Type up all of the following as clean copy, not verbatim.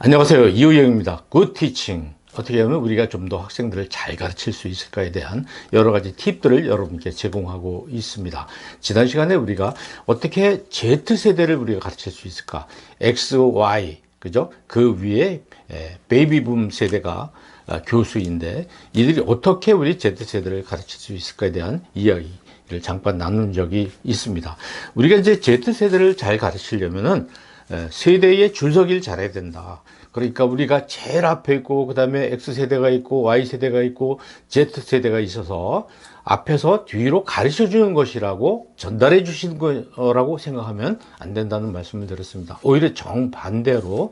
안녕하세요. 이호영입니다. 굿 티칭. 어떻게 하면 우리가 좀 더 학생들을 잘 가르칠 수 있을까에 대한 여러 가지 팁들을 여러분께 제공하고 있습니다. 지난 시간에 우리가 어떻게 Z세대를 우리가 가르칠 수 있을까? X, Y, 그죠? 그 위에 베이비붐 세대가 교수인데 이들이 어떻게 우리 Z세대를 가르칠 수 있을까에 대한 이야기를 잠깐 나눈 적이 있습니다. 우리가 이제 Z세대를 잘 가르치려면은 세대의 줄서기를 잘해야 된다. 그러니까 우리가 제일 앞에 있고 그 다음에 X세대가 있고 Y세대가 있고 Z세대가 있어서 앞에서 뒤로 가르쳐 주는 것이라고 전달해 주시는 거라고 생각하면 안 된다는 말씀을 드렸습니다. 오히려 정반대로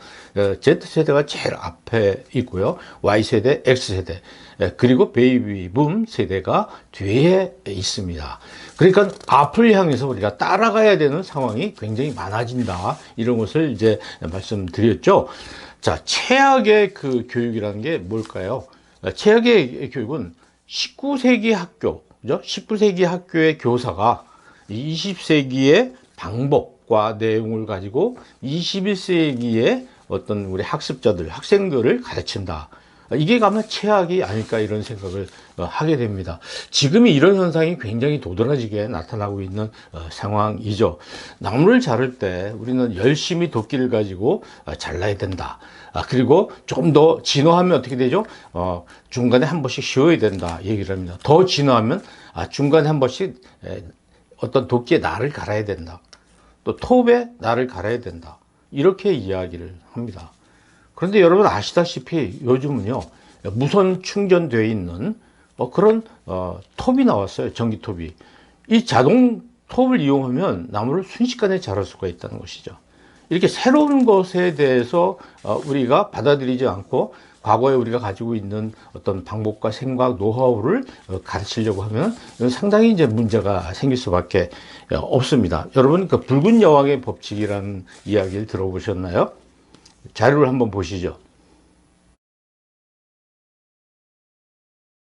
Z세대가 제일 앞에 있고요. Y세대, X세대 그리고 베이비붐 세대가 뒤에 있습니다. 그러니까 앞을 향해서 우리가 따라가야 되는 상황이 굉장히 많아진다. 이런 것을 이제 말씀드렸죠. 자, 최악의 그 교육이라는 게 뭘까요? 최악의 교육은 19세기 학교, 그죠? 19세기 학교의 교사가 20세기의 방법과 내용을 가지고 21세기의 어떤 우리 학습자들, 학생들을 가르친다. 이게 가면 최악이 아닐까 이런 생각을 하게 됩니다. 지금이 이런 현상이 굉장히 도드라지게 나타나고 있는 상황이죠. 나무를 자를 때 우리는 열심히 도끼를 가지고 잘라야 된다. 그리고 좀 더 진화하면 어떻게 되죠? 중간에 한 번씩 쉬어야 된다 얘기를 합니다. 더 진화하면 중간에 한 번씩 어떤 도끼에 날을 갈아야 된다. 또 톱에 날을 갈아야 된다. 이렇게 이야기를 합니다. 그런데 여러분 아시다시피 요즘은요 무선 충전되어 있는 그런 톱이 나왔어요. 전기톱이. 이 자동 톱을 이용하면 나무를 순식간에 자를 수가 있다는 것이죠. 이렇게 새로운 것에 대해서 우리가 받아들이지 않고 과거에 우리가 가지고 있는 어떤 방법과 생각, 노하우를 가르치려고 하면 상당히 이제 문제가 생길 수밖에 없습니다. 여러분 그 붉은 여왕의 법칙이라는 이야기를 들어보셨나요? 자료를 한번 보시죠.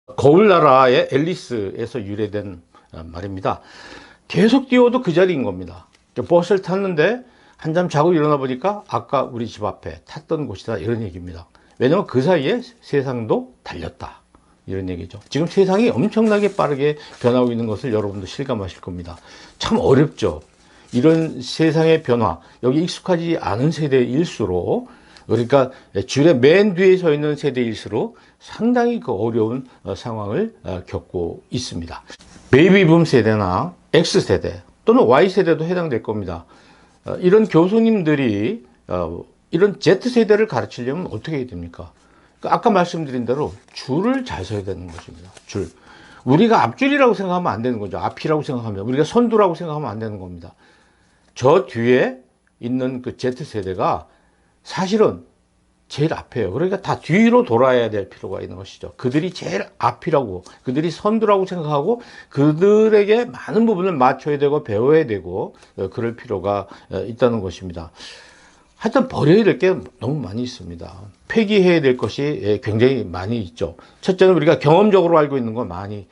거울나라의 앨리스에서 유래된 말입니다. 계속 뛰어도 그 자리인 겁니다. 버스를 탔는데 한잠 자고 일어나 보니까 아까 우리 집 앞에 탔던 곳이다 이런 얘기입니다. 왜냐하면 그 사이에 세상도 달렸다 이런 얘기죠. 지금 세상이 엄청나게 빠르게 변하고 있는 것을 여러분도 실감하실 겁니다. 참 어렵죠. 이런 세상의 변화, 여기 익숙하지 않은 세대일수록, 그러니까 줄에 맨 뒤에 서 있는 세대일수록 상당히 그 어려운 상황을 겪고 있습니다. 베이비붐 세대나 X세대 또는 Y세대도 해당될 겁니다. 이런 교수님들이 이런 Z세대를 가르치려면 어떻게 해야 됩니까? 아까 말씀드린 대로 줄을 잘 서야 되는 것입니다. 줄. 우리가 앞줄이라고 생각하면 안 되는 거죠. 앞이라고 생각하면. 우리가 선두라고 생각하면 안 되는 겁니다. 저 뒤에 있는 그 Z세대가 사실은 제일 앞에요. 그러니까 다 뒤로 돌아야 될 필요가 있는 것이죠. 그들이 제일 앞이라고, 그들이 선두라고 생각하고 그들에게 많은 부분을 맞춰야 되고 배워야 되고 그럴 필요가 있다는 것입니다. 하여튼 버려야 될 게 너무 많이 있습니다. 폐기해야 될 것이 굉장히 많이 있죠. 첫째는 우리가 경험적으로 알고 있는 건 많이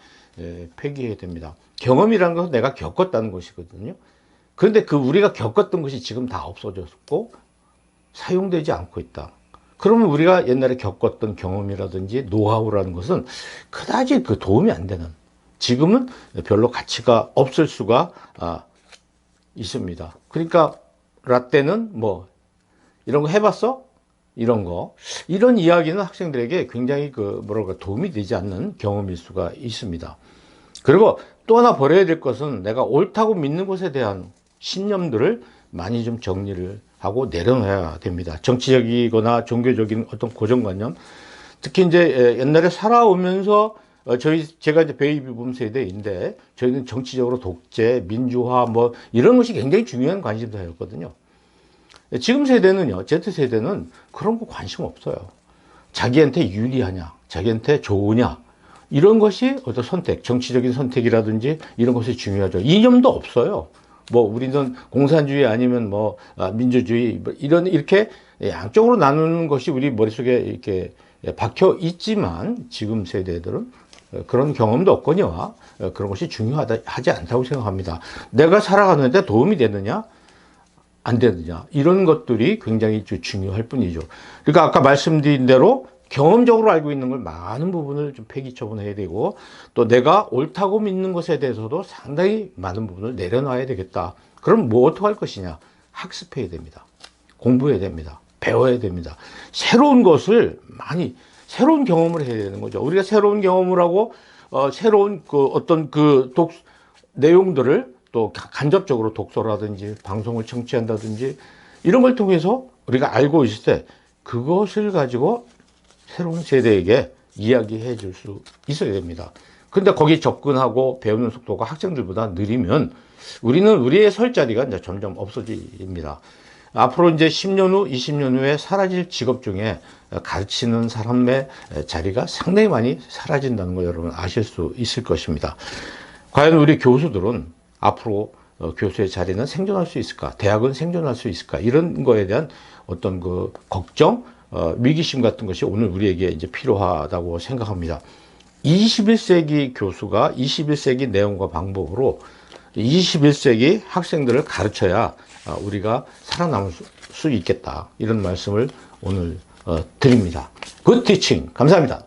폐기해야 됩니다. 경험이라는 것은 내가 겪었다는 것이거든요. 그런데 그 우리가 겪었던 것이 지금 다 없어졌고 사용되지 않고 있다. 그러면 우리가 옛날에 겪었던 경험이라든지 노하우라는 것은 그다지 그 도움이 안 되는, 지금은 별로 가치가 없을 수가 있습니다. 그러니까 라떼는 뭐 이런 거 해봤어? 이런 이야기는 학생들에게 굉장히 그 뭐랄까 도움이 되지 않는 경험일 수가 있습니다. 그리고 또 하나 버려야 될 것은 내가 옳다고 믿는 것에 대한 신념들을 많이 좀 정리를 하고 내려놔야 됩니다. 정치적이거나 종교적인 어떤 고정관념, 특히 이제 옛날에 살아오면서 제가 이제 베이비붐 세대인데 저희는 정치적으로 독재, 민주화 뭐 이런 것이 굉장히 중요한 관심사였거든요. 지금 세대는요, Z세대는 그런 거 관심 없어요. 자기한테 유리하냐, 자기한테 좋으냐, 이런 것이 어떤 선택, 정치적인 선택이라든지 이런 것이 중요하죠. 이념도 없어요. 뭐 우리는 공산주의 아니면 뭐 민주주의 이렇게 양쪽으로 나누는 것이 우리 머릿속에 이렇게 박혀 있지만 지금 세대들은 그런 경험도 없거니와 그런 것이 중요하지 않다고 생각합니다. 내가 살아가는데 도움이 되느냐? 안 되느냐, 이런 것들이 굉장히 중요할 뿐이죠. 그러니까 아까 말씀드린 대로 경험적으로 알고 있는 걸 많은 부분을 좀 폐기 처분해야 되고, 또 내가 옳다고 믿는 것에 대해서도 상당히 많은 부분을 내려놔야 되겠다. 그럼 뭐 어떻게 할 것이냐? 학습해야 됩니다. 공부해야 됩니다. 배워야 됩니다. 새로운 것을 많이, 새로운 경험을 해야 되는 거죠. 우리가 새로운 경험을 하고 새로운 어떤 내용들을 또 간접적으로 독서라든지 방송을 청취한다든지 이런 걸 통해서 우리가 알고 있을 때 그것을 가지고 새로운 세대에게 이야기해 줄 수 있어야 됩니다. 근데 거기 접근하고 배우는 속도가 학생들보다 느리면 우리는 우리의 설 자리가 이제 점점 없어집니다. 앞으로 이제 10년 후, 20년 후에 사라질 직업 중에 가르치는 사람의 자리가 상당히 많이 사라진다는 거 여러분 아실 수 있을 것입니다. 과연 우리 교수들은 앞으로 교수의 자리는 생존할 수 있을까? 대학은 생존할 수 있을까? 이런 거에 대한 어떤 그 걱정, 위기심 같은 것이 오늘 우리에게 이제 필요하다고 생각합니다. 21세기 교수가 21세기 내용과 방법으로 21세기 학생들을 가르쳐야 우리가 살아남을 수 있겠다. 이런 말씀을 오늘 드립니다. 굿 티칭 감사합니다.